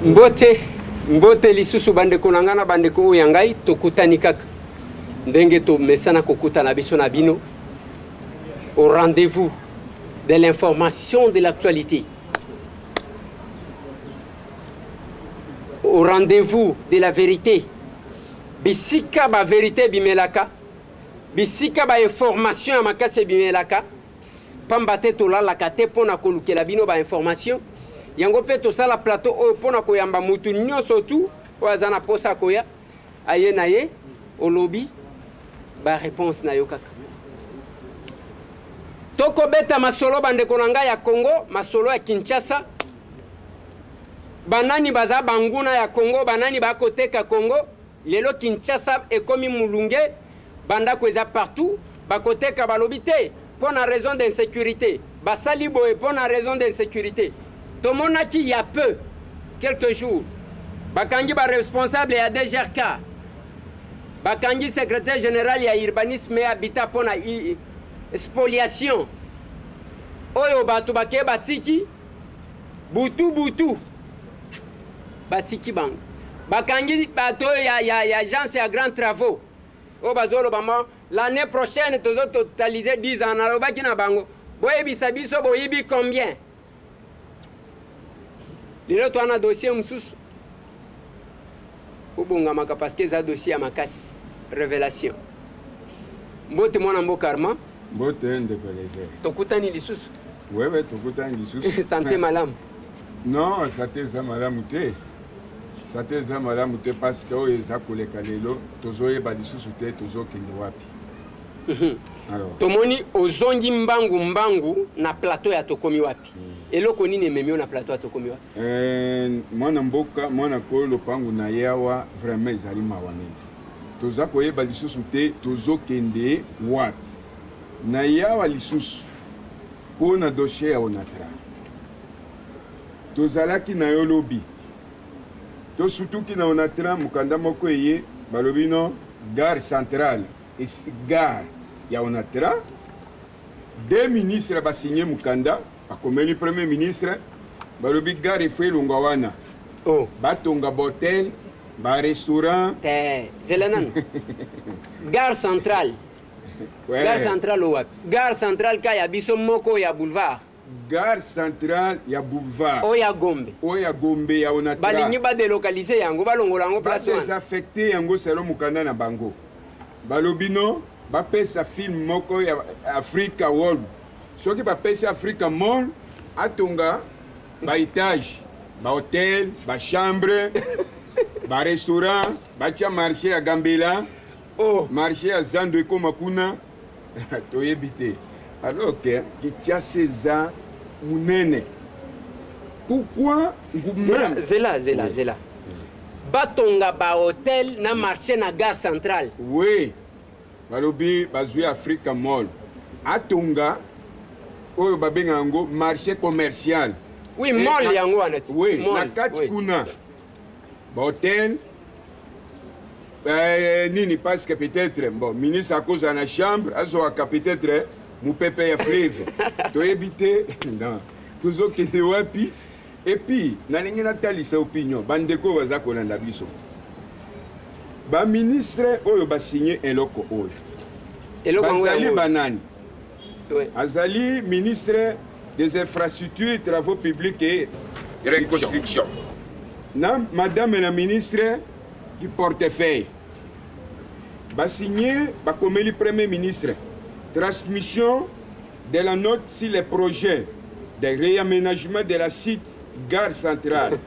Mbote lisusu bandeko nangana bandeko oyo ngai tokutani kaka ndenge to mesana kokuta na biso na bino au rendez-vous de l'information de l'actualité, au rendez-vous de la vérité. Bisika ba vérité bimelaka, bisika ba information ya makase bimelaka, pambate to la kate pona kolukela bino ba information. Yango pe to sala plateau oyo pona koyamba mutu nyonso tu oazana posa koya aye na ye au lobby ba réponse na yo kaka. Toko beta masolo bandeko na ngai ya Congo, masolo ya Kinshasa. Banani baza banguna ya Congo, banani bakoteka Congo. Lelo Kinshasa ekomi mulunge, banda kweza partout, bakoteka balobite pour la raison d'insécurité. Basali boye pour la raison d'insécurité. Tout le monde a il y a peu, quelques jours, bakangi ba responsable ya DGRK. Bakangi secrétaire général ya urbanisme et habitat pour la spoliation. Oyo batu bake batiki butu batiki bang. Bakangi bato ya agence ya grand travaux. O bazolo bama l'année prochaine tozo totaliser 10 ans na lobaki na bango. Boye bisabiso boyibi combien? Lelo to ana dossier msusu. Ubunga maka parce que za dossier makasi révélation. Mbote mwana mbokarma. Mbote ndebeleze. Tokutani lisusu. Wewe tokutani lisusu. Santé malamu. Non, santé za malamu te. Santé za malamu te parce que oyo eza koleka lelo tozoyeba lisusu te tozokende wapi. Alors. Tomoni ozongi mbangu na plateau ya tokomi wapi. Eloko nini memio na plateau ya tokomi wapi? Mwana mboka, mwana kolo pangu na yawa vraiment ezali mawanene. Toza koyeba lisusu te tozokende wapi. Na yawa lisusu pona dossier ya Onatra. Tozalaki na yo lobby. To sutuki na Onatra mukanda moko eye balobi no gare centrale. Gare ya Onatra. Deux ministres ba signé mukanda, akomeli premier ministre balobi gare fe longwana. Oh, batonga hotel, ba restaurant. Zelanan. Gare centrale. Ouais. Gare centrale ou Gare centrale ka ya biso moko ya boulevard. Gare centrale ya boulevard. Oya Gombe. Oya Gombe ya Onatra. Balingi ba délocaliser yango balongola yango place wana. Désaffecté yango selo mukanda na bango. Balobino ba pesa film moko ya Africa World. Soki ba pesa Africa Mall atonga ba étage, ba hôtel, ba chambre, ba restaurant, ba tia marché ya Gambela. Oh, marché ya Zando ekoma kuna toyebite. Alors que Kinshasa munene. Pourquoi Zela. Batonga ba hôtel na marché na gare centrale. Oui. Balobi bazui Africa Mall. Atonga oyo babenga yango marché commercial. Oui, mall yango wana. Oui, na kati kuna. Ba hôtel nini parce que peut-être bon ministre à cause de la chambre azoaka peut-être mu pepe ya fleuve to éviter non toujours que de wapi et puis na lingi na talisa opinion bandeko baza kolanda biso ba ministre oyo ba signé eloko oyo bazali banani azali ministre des infrastructures travaux publics et reconstruction na madame la ministre du portefeuille. Va signer, va comme le premier ministre. Transmission de la note sur les projets de réaménagement de la site gare centrale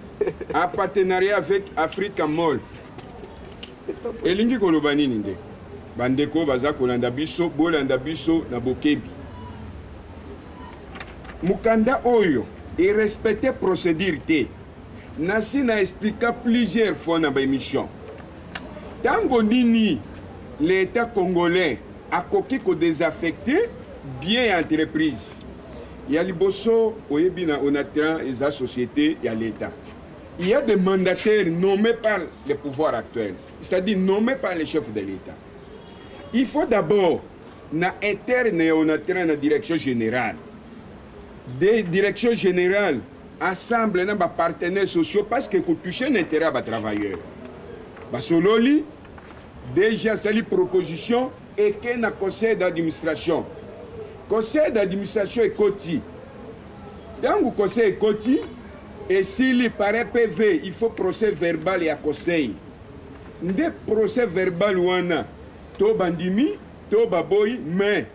en partenariat avec Africa Mall. Et l'ingi kolobani ninde. Bandeko baza kolanda biso, bolanda biso na bokebi. Mukanda oyo et respecter procédure te. Nasi na expliqué plusieurs fois dans l'émission. Tango nini l'État congolais a coqué ko désaffecté bien entreprise. Il y a liboso oyebina Onatra et la société, il y a l'État. Il y a des mandataires nommés par le pouvoir actuel, c'est-à-dire nommés par les chefs de l'État. Il faut d'abord na interne Onatra na direction générale. Des directions générales ensemble na ba partenaires sociaux parce que ko toucher l'intérêt ba travailleurs ba sololi déjà sali proposition et que na conseil d'administration est côté dans le conseil est côté et s'il paraît PV il faut procès verbal et à conseil nde procès verbal wana to bandimi to baboy mais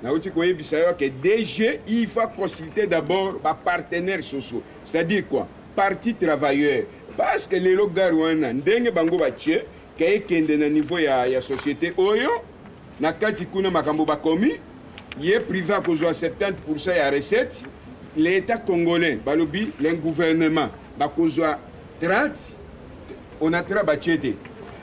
na uti ko yebisa yo que DG il faut consulter d'abord ba partenaires sociaux c'est-à-dire quoi parti travailleur parce que les locaux wana ndenge bango batie ke kende na niveau ya société oyo na kati kuna makambo bakomi yé privé kozwa 70% ya recette l'état congolais balobi le gouvernement bakozwa 30 on a travaillé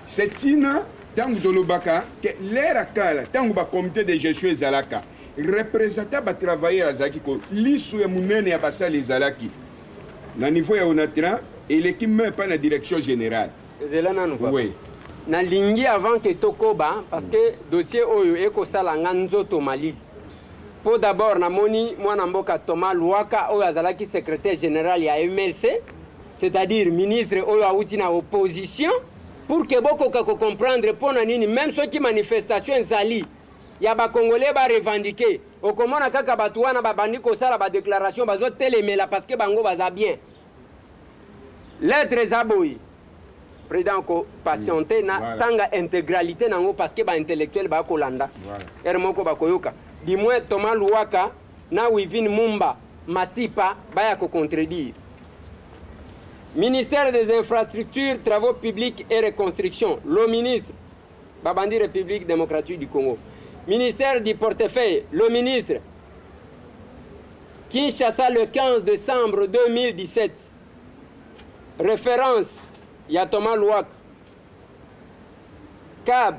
c'est une tangu dolobaka que l'era kala tangu ba comité de gestion ezalaka représentant ba travailler azaki ko lisu ya munene ya basali ezalaki na niveau ya onatra et l'équipe même pas la direction générale zelana nous oui na lingi avant que tokoba parce que dossier oyo ekosala nzoto Mali pour d'abord na moni mwana mboka Thomas Luaka oyo azalaki secrétaire général ya MLC c'est-à-dire ministre oyo auti na opposition pour que bokoka ko comprendre pona nini même ceux qui manifestation ezali ya ba congolais ba revendiquer okomona kaka batu wana babandi kosala ba déclaration bazo telemela parce que bango baza bien lettre zaboyi président ko patienter na tanga intégralité nango parce que ba intellectuel ba kolanda ermoko ba koyoka du moins Thomas Luaka na Wivin Mumba Matipa baya ko contredire. Ministère des infrastructures, travaux publics et reconstruction, le ministre Babandi République démocratique du Congo. Ministère du portefeuille, le ministre Kinshasa le 15 décembre 2017. Référence ya Thomas Luaka. CAB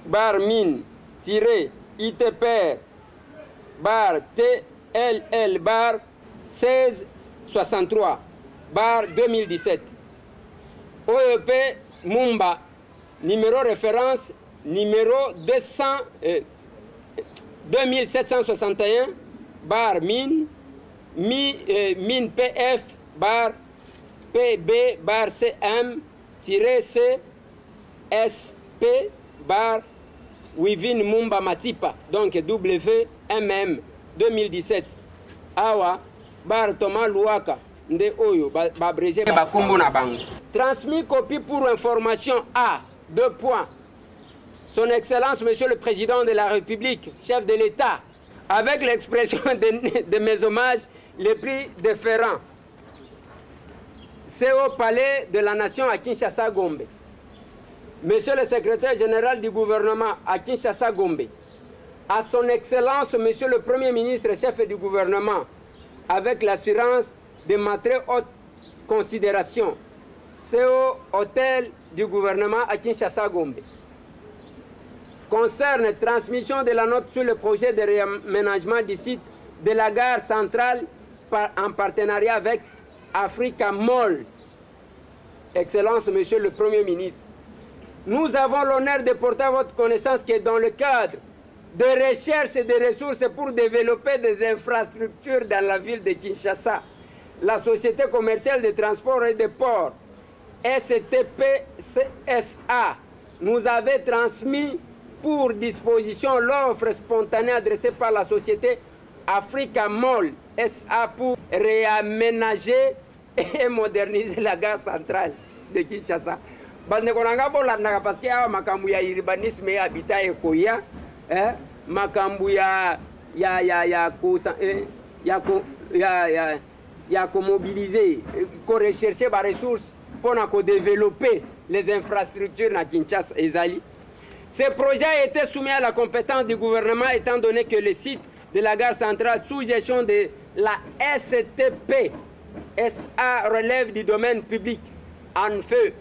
bar mine tiré ITPR bar TLL bar 1663 bar 2017. OEP Mumba numéro référence numéro 2761 bar mine mine PF bar PB bar CM C SP bar Wivin Mumba Matipa, donc WMM 2017. Awa bar Thomas Luaka nde oyo ba brégé ba kombo na bango. Transmis copie pour information à 2 points. Son Excellence Monsieur le Président de la République, chef de l'État, avec l'expression de mes hommages les plus déférents. C'est au palais de la Nation à Kinshasa Gombe. Monsieur le secrétaire général du gouvernement à Kinshasa Gombe, à son Excellence Monsieur le Premier ministre chef du gouvernement, avec l'assurance de ma très haute considération, c'est au hôtel du gouvernement à Kinshasa Gombe. Concerne transmission de la note sur le projet de réaménagement du site de la gare centrale en partenariat avec Africa Mall. Excellence Monsieur le Premier ministre, nous avons l'honneur de porter à votre connaissance que dans le cadre de recherche et de ressources pour développer des infrastructures dans la ville de Kinshasa, la Société commerciale de transport et de port, STPCSA, nous avait transmis pour disposition l'offre spontanée adressée par la société Africa Mall SA pour réaménager et moderniser la gare centrale de Kinshasa. Bandekonanga bolandaka parce que awa makambu ya urbanisme ya habitat ekoya makambu ya mobiliser ko rechercher ba ressources pour développer les infrastructures na Kinshasa ezali. Ce projet a été soumis à la compétence du gouvernement étant donné que le site de la gare centrale sous gestion de la STP SA relève du domaine public en feu.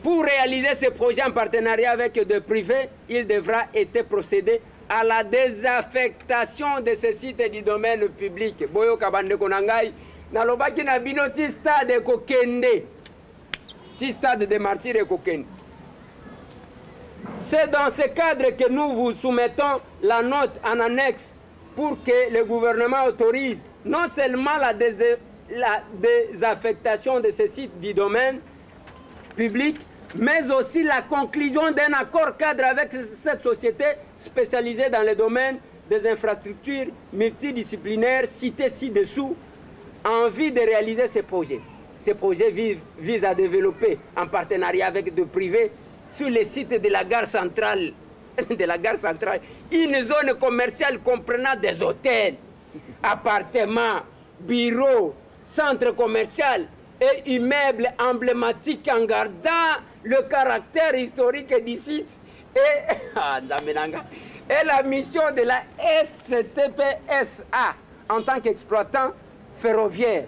Pour réaliser ce projet en partenariat avec des privés, il devra être procédé à la désaffectation de ce site du domaine public. Boyo kabande konangai na lobaki na bino ti stade kokende. Ti stade de martyrs kokende. C'est dans ce cadre que nous vous soumettons la note en annexe pour que le gouvernement autorise non seulement la désaffectation de ces sites du domaine public, mais aussi la conclusion d'un accord cadre avec cette société spécialisée dans le domaine des infrastructures multidisciplinaires cités ci-dessous en vue de réaliser ces projets. Ces projets visent à développer en partenariat avec des privés sur les sites de la gare centrale, une zone commerciale comprenant des hôtels, appartements, bureaux, centres commerciaux et immeubles emblématiques en gardant le caractère historique du site et la mission de la SCTPSA en tant qu'exploitant ferroviaire.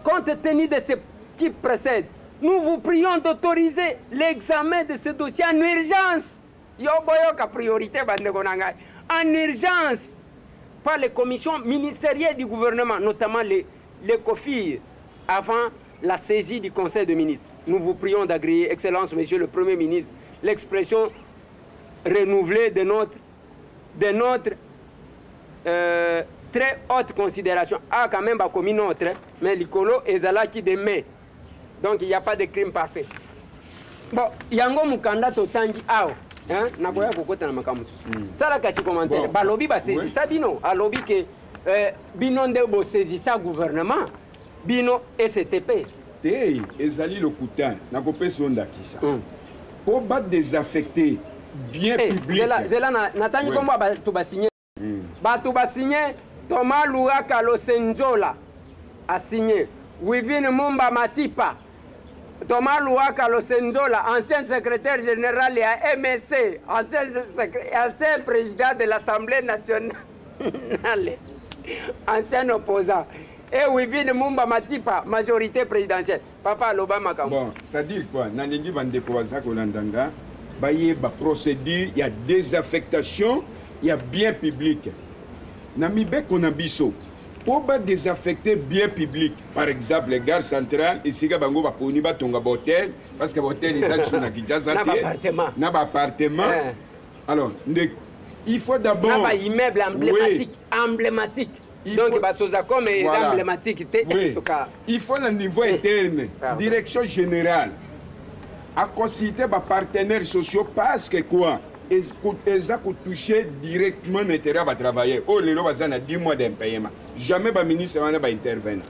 Compte tenu de ce qui précède, nous vous prions d'autoriser l'examen de ce dossier en urgence. En urgence par les commissions ministérielles du gouvernement, notamment les COFIR, avant la saisie du Conseil des ministres. Nous vous prions d'agréer, Excellence, Monsieur le Premier ministre, l'expression renouvelée de notre très haute considération. Ah, quand même, comme notre, mais l'icolo est là qui demet. Donc, il n'y a pas de crime parfait. Bon, yango mukanda totangi ao. Hein? Nakoya kokota na makamusu. Sala kasi commentaire. Balobi ba saisi sa bino. Alobi ke bino nde bo saisi sa gouvernement. Bino STP. Hey, ezali lokuta. Nakopé sonda kisa. Pour battre désaffecter bien public. Zela natangi komba ba to ba signer. Ba to ba signer Thomas Luaka Losenzola a signé. Wivine Mumba Matipa. Thomas Luaka Losenzola, ancien secrétaire général à MLC, ancien président de l'Assemblée nationale, ancien opposant. Et Wivine Mumba Matipa, majorité présidentielle. Papa Lobama Kambo. Bon, c'est-à-dire quoi? Nanengi Bandekwaza Kolandanga, il y a procédure, il y a désaffectation, il y a bien public. Namibé Konabiso. Pour désaffecter bien public, par exemple les gares centrales, ici Bango va pour niba tonga hôtel, parce que l'hôtel ils sont na Kinshasa, n'a pas appartement. Alors, il faut d'abord. N'a pas immeuble emblématique. Donc, comme est emblématique. Il faut le niveau interne, direction générale, à consulter les partenaires sociaux parce que quoi? Ils ont touché directement l'intérêt à travailler. Oh, les gens ont 10 mois d'impayement. Jamais le ministre va intervenir.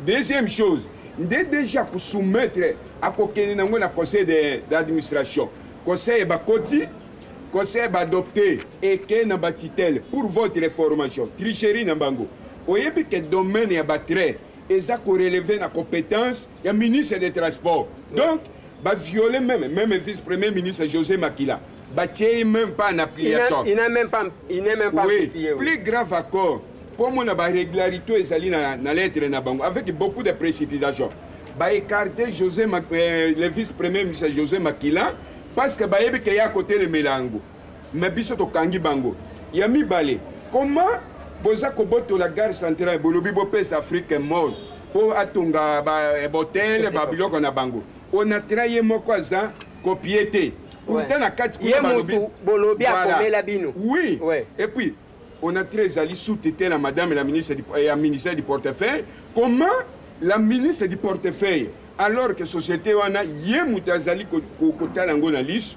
Deuxième chose, déjà pour soumettre à le conseil d'administration. Le conseil va cotiser, le conseil va adopter et qu'il y a titel pour votre formation. Tricherie dans Bango. Vous voyez que le domaine est battu. Ils ont relevé la compétence du ministre des Transports. Donc, va violer même le vice-premier ministre José Makila. Il n'est même pas en application. Il n'est même pas oui. Plus grave encore, pour moi, la régularité est allée dans la lettre avec beaucoup de précipitation. Écarter le vice-premier ministre José Makila parce que il y a à côté le Mélango. Mais il y a Kangi Bango. Il y a mis balé. Comment Bozako Boto la gare centrale, Bolobi Bopes Afrique est mort pour Atunga, Botel, Babylon, on a Bango. On a trahi Mokoza, copiété. Pourtant, la carte oui. Et puis, on a très allé sous-têter la madame et la ministre du portefeuille. Comment la ministre du portefeuille, alors que la société a yemutazali kota lango na liste,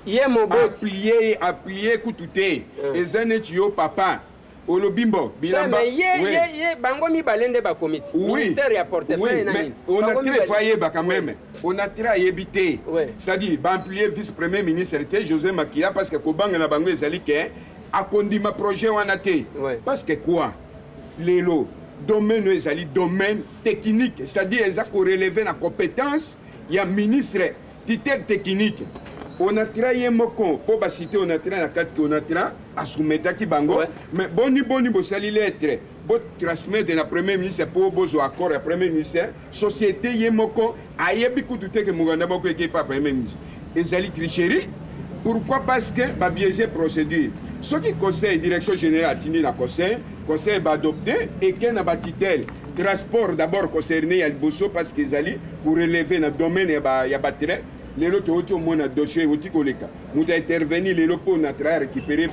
applié koutouté, et zanetio papa. Olobimbo, Bilamba. Mais bango mi balende ba comité. Ministère ya portefeuille nani. On a très foyer quand même. On a très évité. C'est-à-dire amplier vice-premier ministre José Makila parce que Kobanga na bango ezali ke a kondima projet wana te. Parce que quoi? Lelo domaine ezali domaine technique, c'est-à-dire ils a relevé la compétence, il y a ministre titre technique. On a travaillé moko pour citer on a travaillé la carte qu'on a travaillé à soumettre qui bango mais boni bosali lettre bo transmettre la premier ministre pour bozo accord la premier ministre société yemoko ayebi kututé que muganda boko qui pas premier ministre ezali tricherie. Pourquoi? Parce que ba biaiser procédure ce qui conseil direction générale tini la conseil va adopter et qu'il na batitel transport d'abord concerné ya bosso parce qu'ils allaient pour relever le domaine ya batterie. Les autres ont mon dossier au Ticoleka. Nous avons intervenu les locaux pour récupérer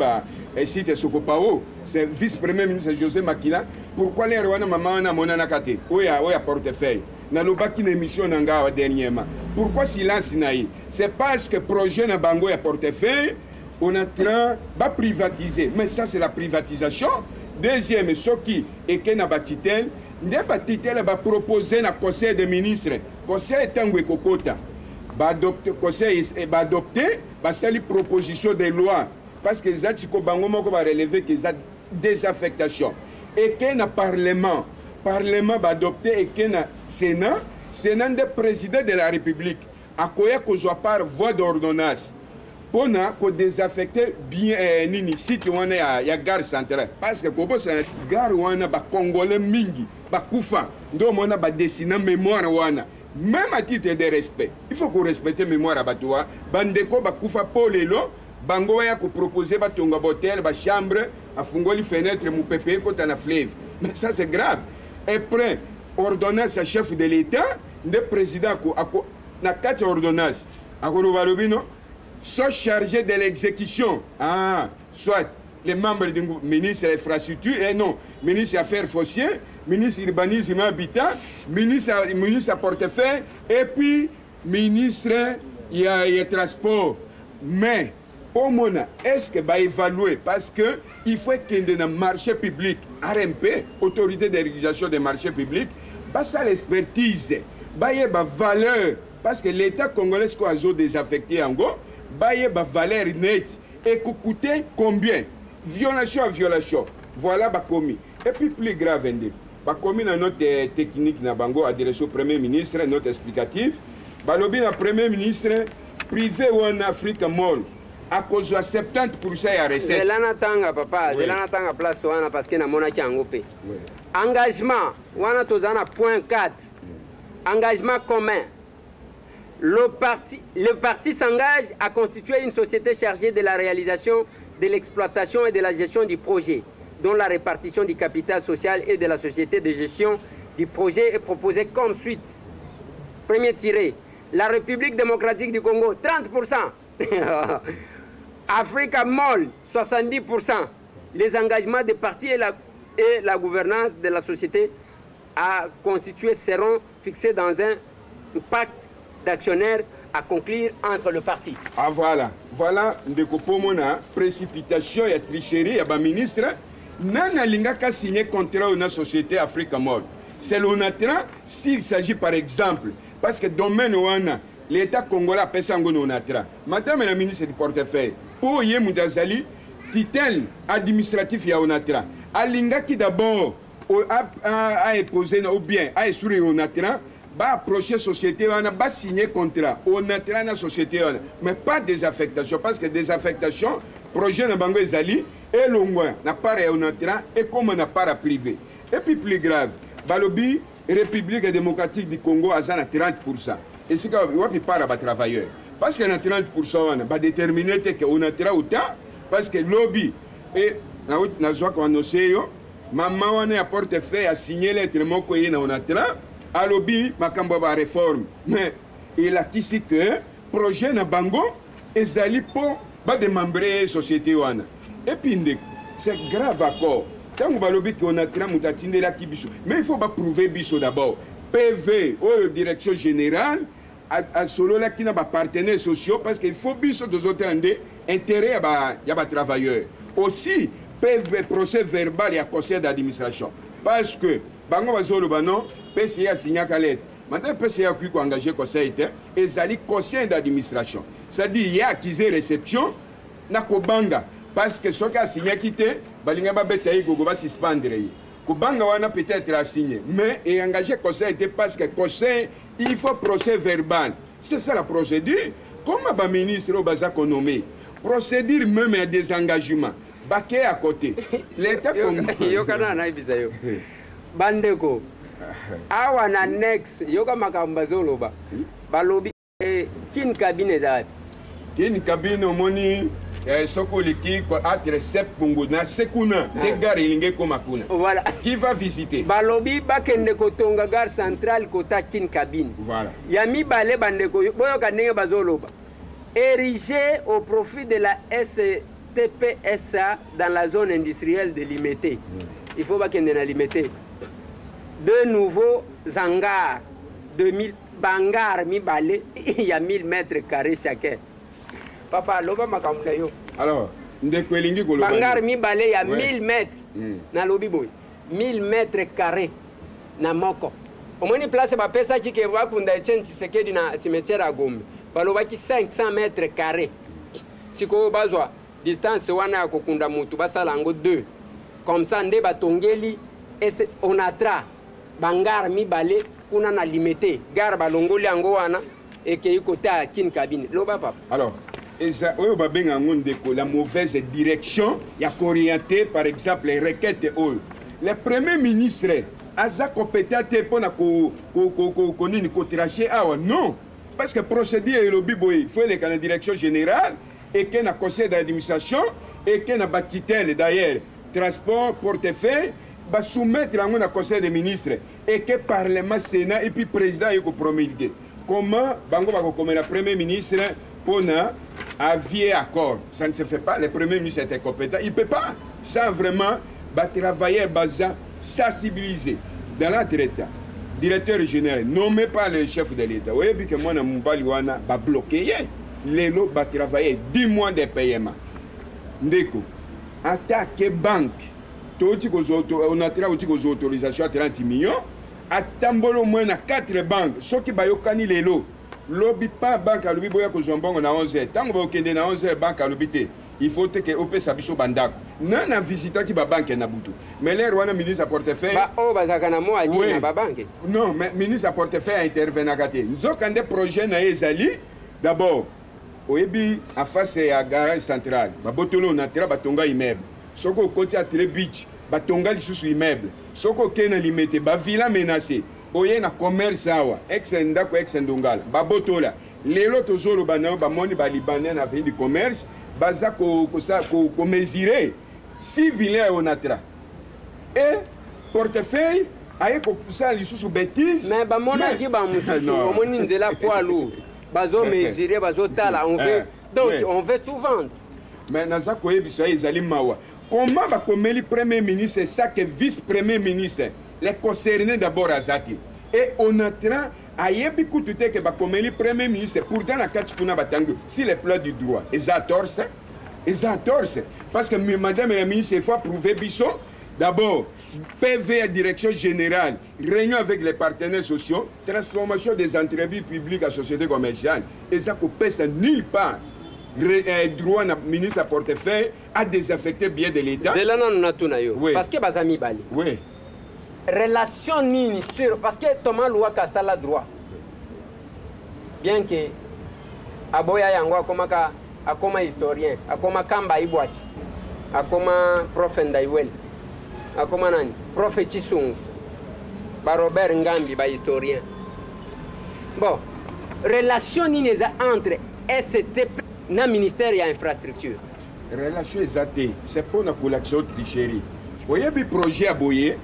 le site Sokopao. C'est vice-premier ministre José Makila. pourquoi les rwanda maman na mona nakate oya portefeuille na lobaki na émission nanga dernièrement pourquoi silence naï c'est parce que projet na bango ya portefeuille on est en train de privatiser mais ça c'est la privatisation. Deuxième soki ekena batitel nde batitel ba proposer na conseil des ministres conseil tango ekokota ba adopter conseil ba adopter ba sali proposition de loi parce que les atiko bango moko ba relever que ça désaffectation et que na parlement va adopter et que na sénat de président de la république akoya kozwa par voie d'ordonnance pour na ko désaffecter bien nini site wana ya gare centrale parce que kobo sa gare wana ba congolais mingi ba kufa ndo mona ba dessiner mémoire wana même à titre de respect il faut qu'on respecte mémoire abatoa bandeko ba kufa polelo bango ya ko proposer ba tonga hotel ba chambre afungoli fenêtre mu pepe kota na fleuve mais ça c'est grave et après ordonnance à chef de l'état de président ko na 4 ordonnances akolo balobino sont chargés de l'exécution soit les membres du ministre de l'infrastructure et non ministre des affaires foncières ministre urbanisme et habitat ministre à portefeuille et puis ministre il y a transport mais au moment est-ce que va évaluer parce que il faut que dans le marché public RMP autorité de régulation des marchés publics bah ça l'expertise bah y a valeur parce que l'état congolais quoi a désaffecté en gros bah y a valeur nette et coûter combien violation à violation voilà bah commis et puis plus grave bah commis dans notre technique na bango adressé au premier ministre notre explicatif bah lobby na premier ministre privé ou en Afrique Mall à cause de 70% ya recette. Zelana tanga papa, zelana tanga place wana parce que na monaki angopé. Engagement wana tozana point 4. Engagement commun. Le parti s'engage à constituer une société chargée de la réalisation, de l'exploitation et de la gestion du projet, dont la répartition du capital social et de la société de gestion du projet est proposée comme suite. Premier tiré. La République démocratique du Congo, 30%. Africa Mall, 70%. Les engagements des partis et la gouvernance de la société à constituer seront fixés dans un pacte d'actionnaires à conclure entre le parti. Ah voilà, voilà ndekopomona précipitation et tricherie ya ba ministre nana lingaka signer contrat na société Africa Mall. C'est l'ONATRA s'il s'agit par exemple parce que domaine wana l'État congolais appelle ça ONATRA. Madame la ministre du portefeuille pour Yemudazali titel administratif ya ONATRA. Alingaki d'abord a imposé ou bien a instruire ONATRA va approcher société on va signer contrat on a la société mais pas des affectations parce que des affectations projet na bango ezali et longwa na part on a et comme on a part privé et puis plus grave balobi République démocratique du Congo a 30% et c'est quand on part à travailleurs parce que na 30% on va déterminer que on a autant parce que lobby et na zwa ko annoncer yo maman on a portefeuille a signé lettre moko yena on a à lobby makambo ba réforme mais il a dit que projet na bango ezali pour ba démembrer société wana et puis c'est grave encore tant ba lobby qu'on a tra mutatinde la kibiso mais il faut pas prouver biso d'abord PV ou direction générale à solo la qui n'a pas partenaires sociaux parce qu'il faut biso de autres intérêt ya ba travailleurs aussi PV procès verbal et conseil d'administration parce que bango bazolo banon PCA signé à lettre. Maintenant, PCA a engagé le conseil et le conseil d'administration. C'est-à-dire qu'il y a accusé réception, na kobanga. Parce que ce qui a signé quitté, balinga ba betaï gogo va suspendre. Kobanga wana peut-être a signé. Mais il a engagé le conseil parce que le conseil, il faut procès verbal. C'est ça la procédure. Comment le ministre au baza nommé? Procédure même à des engagements. Baké à côté. L'État comme. Bandeko. Awa na next yoka makamba zoloba balobi kin cabine za kin cabine omoni soko liki ko atre sep bungu na sekuna de gare linge ko makuna voilà qui va visiter balobi bakende ko tonga gare centrale kota kin cabine voilà yami bale bandeko boyo kanenge bazoloba érigé au profit de la STPSA dans la zone industrielle de Limité. il faut pas qu'il y ait limité. 2 nouveaux hangars, 2000 bangars, il y a 1000 mètres carrés chacun. Papa, l'oba makamkayo. Alors, bangar mi balé, il y a 1000 mètres. Na lobi boy. 1000 mètres carrés. Na moko. Au moins, une place, ma pesa qui va pour une Tshisekedi na cimetière à Gombe. Baloba qui 500 mètres carrés. Si ko bazwa distance wana ya kokunda mutu basala ngo 2. Comme ça nde batongeli et on atra bangar mi balé kuna na limité. Gar balongoli yango wana et ke côté à kin cabine. Loba papa. Alors, la mauvaise direction, il y a qu'orienter par exemple les requêtes. Le premier ministre a compétent pour tracher. Non, parce que procédure est le biboy. Il faut aller dans la direction générale et qu'il y a un conseil d'administration et qu'il y a un bâtitel d'ailleurs, transport, portefeuille, va soumettre au conseil des ministres et que le Parlement, Sénat et puis le président est promulgué. Comment Bango va comme le premier ministre pour avier accord? Ça ne se fait pas. Le premier ministre était compétent. Il ne peut pas, sans vraiment travailler basé, sensibiliser. Dans l'autre État, directeur général, nommé par le chef de l'État. Vous voyez que moi, je vais bloquer. Les lots vont travailler 10 mois de paiement. Ndeko, attaque banque. On a tiré autorisations à 30 millions. Attambolo moins 4 banques. Ceux qui bayokani les lots. Lobby pas banque à l'ubi boya ko zombongo na 11h. Tant que vous kende na 11h banque à l'ubité. Il faut que OP sabiso bandako. Non na visita qui ba banque na butu. Mais les roi ministre à portefeuille. Ba o bazakana mo adi na ba banque. Non, mais ministre à portefeuille intervient à côté. Nous avons des projets na ezali. D'abord, oyebi en face à garage centrale. Ba botolo na tra batonga immeuble. Soko côté à Tre Beach, batonga lisusu immeuble. Soko kena limité ba villa menacée. Oye na commerce awa ex-ndako ex-ndongala babotola lelo tozolo bana bamoni ba libanais na ville du commerce baza ko mesurer 6 villes onatra et portefeuille aye ko ça lisusu bêtise mais bamona ki ba mususu omoni nzela poilu bazo mesurer bazo tala on veut donc on veut tout vendre mais naza ko yebisa ezali mawa comment ba komeli premier ministre ça que vice premier ministre les concernés d'abord à Zati. Et on a train à Yébikouté que le premier ministre, pourtant la Katipuna Batango, si les plats du droit, ils ont torse. Parce que madame la ministre, il faut prouver Bisson. D'abord, PV à direction générale, réunion avec les partenaires sociaux, transformation des entreprises publiques à société commerciale. Et ça ne pèse nulle part. Droit na ministre à portefeuille à désaffecter bien de l'État. C'est là oui. Parce que Bazami Bali. Oui. Relation nini sur parce que Thomas Loua Kassala droit bien que aboya yango akoma historien akoma Kamba Ibwachi akoma prof Ndaiwel akoma nani prof Chisungu ba Robert Ngambi ba historien bon relation nini za entre STP na ministère ya infrastructure relation exacte c'est pour la collection tricherie voyez bi projet aboye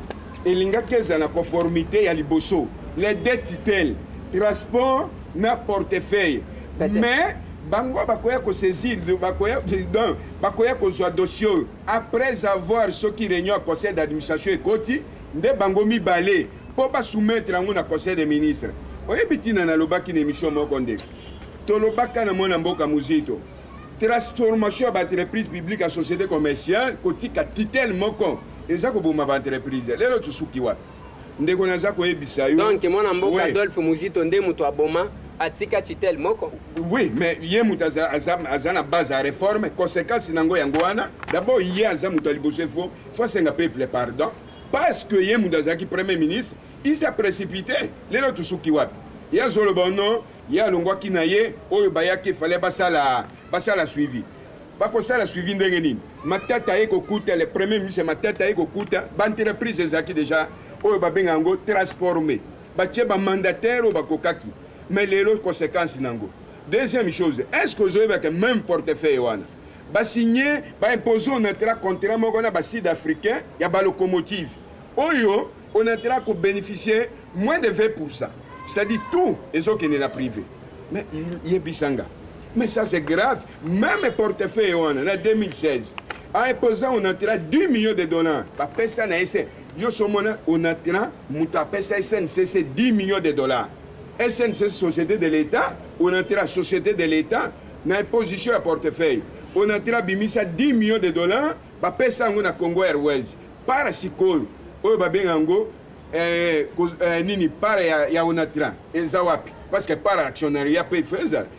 et l'ingakeza na conformité à liboso les dettes telles transport na portefeuille mais bango bakoya ko saisir bakoya ko zo dossier après avoir ce qui réunion conseil d'administration et koti nde bango mi balé pour pas soumettre na conseil des ministres oye bitina na lobaki na émission moko nde to lobaka na mona mboka muzito transformation ba entreprise publique à société commerciale koti ka titel moko ezako boma ba entreprise lelo tusuki wapi ndeko naza ko yebisa yo donc mona mboka Adolphe Muzito nde muto aboma atika titel moko oui mais ye muto azana base à réforme conséquence nango yango wana d'abord ye aza muto liboso faut senga peuple pardon parce que ye muto azaki premier ministre il s'est précipité lelo tusuki wapi ya zolo bono ya longwaki na ye oyo bayaki fallait basala suivi bakosala suivi ndenge nini matata ye kokuta le premier ministre matata ye kokuta baentreprise ezalaki déjà oyo babenga yango transformé batie bamandataire oyo bakokaki mais lelo conséquence nango deuxième chose est-ce que ozoyebaka même portefeuille wana basigné baimpose onatela contrat moko na baside africain ya balocomotive oyo onatela kobénéficier moins de 20%. C'est-à-dire tout ezokende na privé mais yebisanga. Mais ça c'est grave. Même le portefeuille en 2016, En imposant, on entra 10 millions de dollars. Après ça, on entra, SNC, c'est 10 millions de dollars. SNC, Société de l'État, on entra Société de l'État, dans imposition à portefeuille. On entra Bimisa 10 millions de dollars, après ça, on a Congo Airways. Par Sikol, on va bien Ango, Nini, par ya on entra, et Zawapi. Parce que par actionnariat,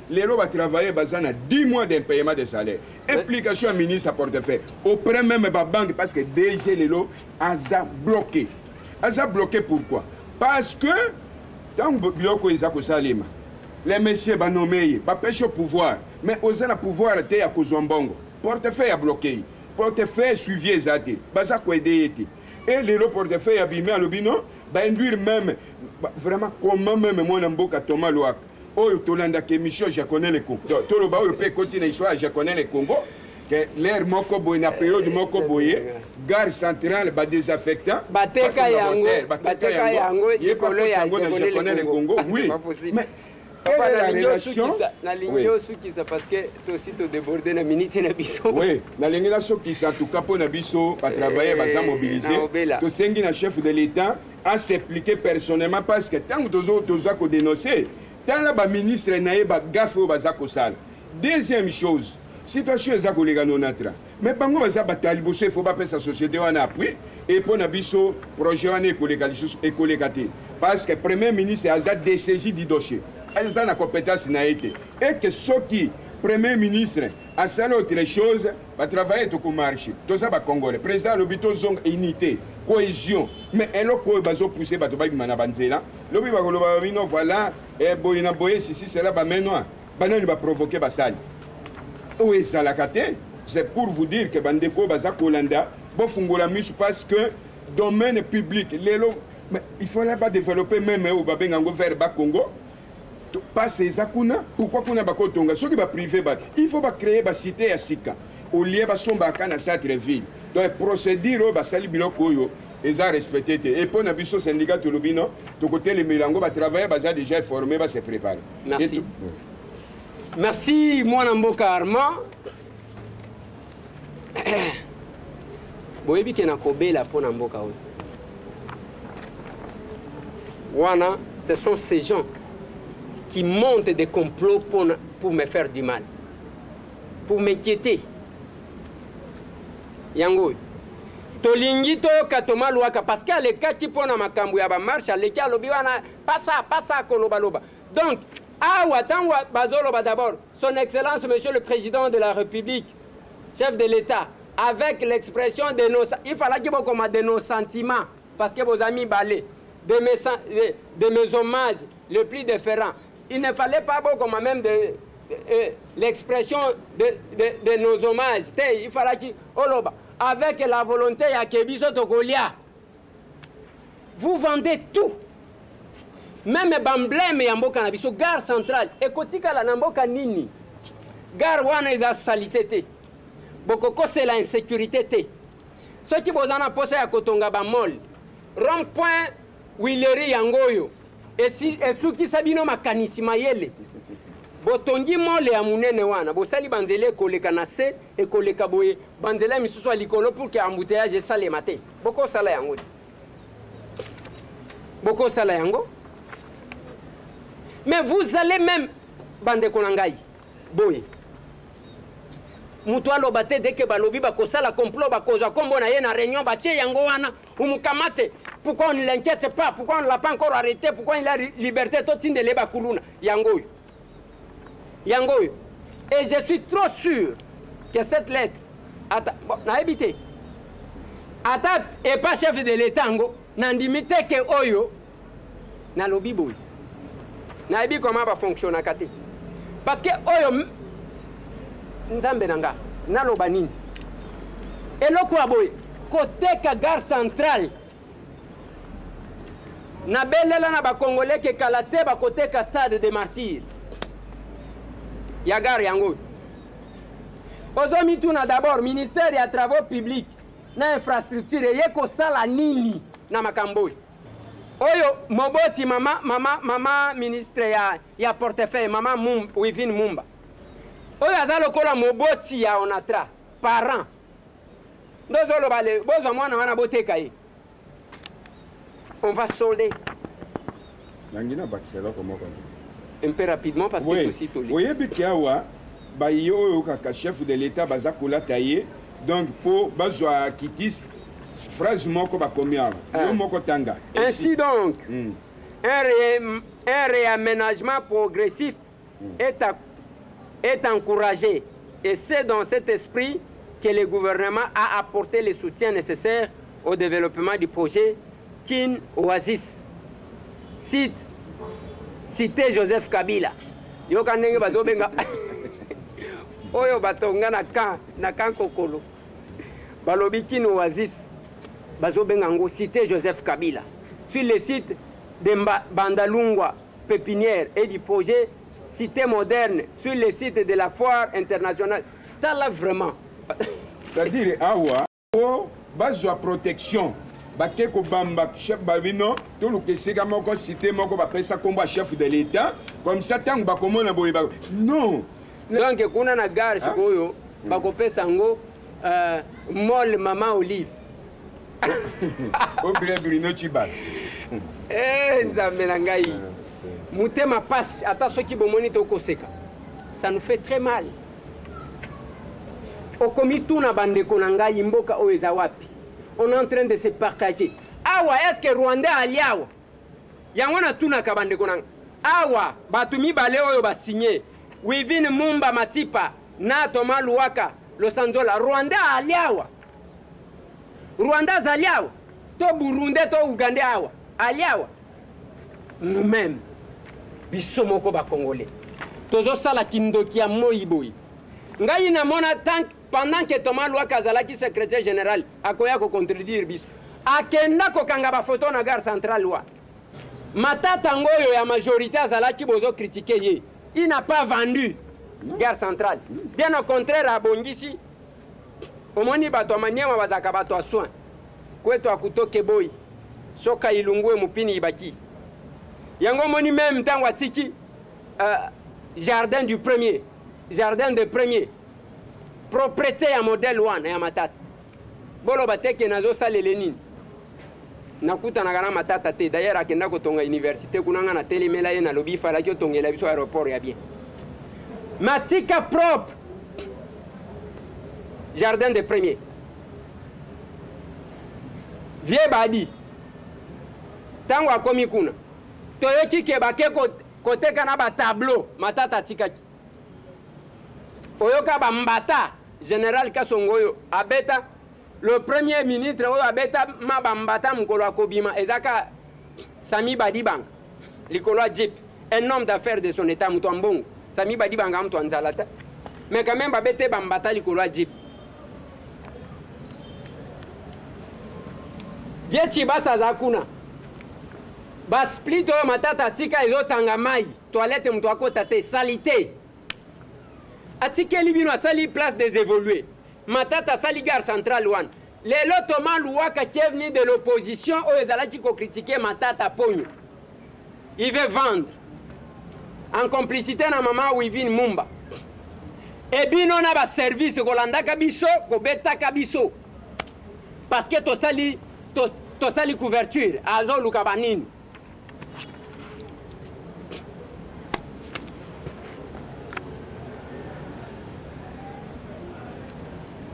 les gens vont travailler à 10 mois d'impayement de salaire. Implication ministre à portefeuille. Auprès même de la banque, parce que DG Lelo a bloqué. A bloqué pourquoi? Parce que, tant que les messieurs vont nommer, pas pêcher au pouvoir, mais aux le pouvoir était à Kozombongo. Portefeuille a bloqué. Portefeuille suivi les athées. Baza quoi aider. Et les portefeuille abîmé à l'obino, induire même, vraiment, comment même moi, Namboka Thomas Loak. Oh, Tolanda Kémicho, je connais les Congo. Toloba, je peux continuer l'histoire, je connais les Congo. L'air Moko Boye, la période Moko Boye, gare centrale, désaffectant. Bateka Yango, je connais les Congo. Oui, mais quelle est la relation? Parce que tu aussi te débordé na minute na biso. Oui, na lingina so qui en tout cas pour na biso pas travailler ba mobiliser. To sengi na chef de l'État à s'impliquer personnellement parce que tant que ko dénoncer, tant la ba ministre na ba gafo ba ko sala. Deuxième chose, situation ezako lega nonatra. Mais bango ba batali bosse faut pas faire sa société on appui et pour na biso projet on écolégalité parce que premier ministre a désaisi du dossier. Ils ont la compétence et que ceux qui, Premier ministre, a fait autre chose, va travailler tout comme marché. Tout ça va Congolais. Président, l'hôpital zone unité, cohésion. Mais elle a poussé, va te manabanzela. L'hôpital va voilà, et boyina boye, si c'est là, va maintenant, va provoquer Bassal. Oui, ça l'a caté. C'est pour vous dire que Bandeko, Baza Kolanda, bon fungola mis parce que domaine public, mais il faut pas développer même au Babengango vers Bakongo. Pas ces akuna, pourquoi qu'on a bakotonga, ceux qui va privé, il faut créer une cité à Sika, au lieu de son bacan à cette ville. Donc, procédure, sali biloko, ils ont respecté. Et pour le syndicat de Lubino, de côté les Milango, va travailler, va déjà formé, va se préparer. Merci. Merci, moi, Namboka Armand. Boyebi qui n'a qu'obé la pour Namboka. Wana, ce sont ces gens qui montent des complots pour me faire du mal, pour m'inquiéter. Yango. Tolingi to katoma luaka parce que les cas qui pona makambu ya ba marche les cas lobi wana pas ça koloba loba. Donc watangwa bazolo ba d'abord son excellence monsieur le président de la République, chef de l'État, avec l'expression de nos, il fallait que beaucoup de nos sentiments parce que vos amis balé de mes hommages les plus différents. Il ne fallait pas beaucoup même de l'expression de nos hommages. Il fallait que, avec la volonté à Kebiso Togolia, vous vendez tout. Même l'emblème et Mboka Nabiso, gare centrale, et Kotika la Namboka Nini, gare wana is a salité. Bokoko c'est la insécurité. Ceux qui vous en a posé à Kotonga Bamol, rond-point Willery Yangoyo. Et si qui sabino makanisi mayele botongi mole ya munene wana bosali banzele koleka na se et koleka boye banzela misusu likolo pour que embouteillage sale matin boko sala yango mais vous allez même bande konangai boye mutu alobate dès que balobi bakosala complot bakoza kombo na ye na réunion batie yango wana umukamate. Pourquoi on ne l'inquiète pas? Pourquoi on ne l'a pas encore arrêté? Pourquoi il a liberté? Yangoyo. Et je suis trop sûr que cette lettre, n'a habité. Atta et pas chef de l'État, n'a limité que Oyo, n'a lobby boy. N'a dit comment va fonctionner. Parce que Oyo, Nzambenanga, n'a lobanine. Et le quoi boy, côté gare centrale. Na belela na ba congolais ke kalate ba côté ka stade des martyrs ya gare yango ozomi tuna d'abord ministère ya travaux publics na infrastructure ye ko sala nini na makambo oyo moboti mama ministre ya portefeuille mama Wivine Mumba oyo azalo kola moboti ya onatra parent ndozolo bale bozo mwana wana boteka ye. On va solder. Nangina bakisela comment un peu rapidement parce que aussi tolé. Oui, bikawa ba yo ka chef de l'état bazakola taillé donc pour bazwa kitis phrase moko ba komia yo moko tanga. Ainsi donc un réaménagement progressif est encouragé et c'est dans cet esprit que le gouvernement a apporté le soutien nécessaire au développement du projet Kin Oasis. Cité Joseph Kabila. Yo kanenge bazobenga. Oyo batonga na kan kokolo. Balobi Kin Oasis. Bazobenga ngo Cité Joseph Kabila. Sur le site de Bandalungwa Pépinière et du projet Cité moderne sur le site de la foire internationale. Ça là vraiment. C'est-à-dire awa bazwa protection. Bakeko bamba chef babino to lukeseka moko cité moko bapesa komba chef de l'état comme ça tango bakomona boye ba non donc kuna na gare sikoyo bakopesa ngo mol mama Olive obire Bruno Chibal nzambe na ngai mutema passe ata soki bomoni to koseka ça nous fait très mal okomitu na bandeko na ngai mboka oyo eza wapi. On est en train de se partager. Awa, est-ce que Rwanda aliawa? Yangona tuna kabande konang. Awa, batumi bale oyo ba signé. Wivine Mumba Matipa, na Thomas Luwaka, Los Angeles. Rwanda aliawa. Rwanda zaliawa. To Burundi, to Uganda awa. Aliawa. Nous-mêmes, bisomoko ba Congolais. Tozo sala kindoki ya moiboy. Ngai na mona tank pendant que Thomas Luwaka azalaki secrétaire général akoya ko contredire biso akenda ko kanga ba photo na gare centrale wa matata ngoyo ya majorité azalaki bozo critiquer ye il n'a pas vendu gare centrale bien au contraire abongisi omoni bato manyema bazaka bato soin kweto akutoke boy soka ilungwe mupini ibaki yango moni même tango atiki jardin du premier jardin de premier propriété ya modèle wana ya matata bolo bateke nazo salele nini nakuta na kana matata te d'ailleurs akenda ko tonga université kunanga na telemela ye na lobi fala ki tongela biso aéroport ya bien matika propre jardin de premier vie badi tango akomi kuna toyoki ke bake koteka na ba tableau matata tikaki oyoka bambata général Kasongoyo abeta le premier ministre oyo abeta ma bambata mukolo akobima ezaka Sami Badibanga likolo Jeep un homme d'affaires de son état Mutambongo Sami Badibanga mtu anzalata mais quand même babete bambata likolo Jeep Bieti basa zakuna bas split oyo matata tika ezotanga mai toilette mtu akota te salité atikeli bino asali place des évolués matata sali gare centrale one lelo Thomas Luwaka qui est venu de l'opposition oyo ezalaki ko critiquer matata ponyo il veut vendre en complicité na mama Wivine Mumba et bino na ba service kolandaka biso kobetaka biso parce que tosali couverture azo luka banini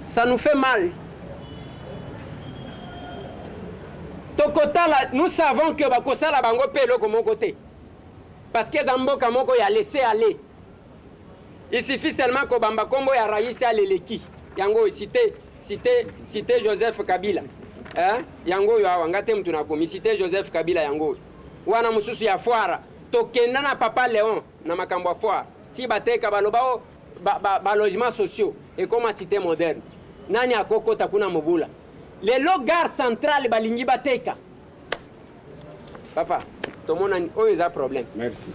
ça nous fait mal. Tokotala, nous savons que bakosala bango pelo comme côté. Parce que Zamboka moko ya laissé aller. Il suffit seulement que Bamba Kombo ya raïsi à l'eleki. Yango cité Joseph Kabila. Hein? Yango yo awangate mtu na komi cité Joseph Kabila yango. Wana mususu ya foire. Tokenda na papa Léon na makambo ya foire. Ti bateka balobao ba logements sociaux et comme cité moderne. Nani akoko takuna mobula lelo gare centrale balingi bateka papa tomona oyo eza problème merci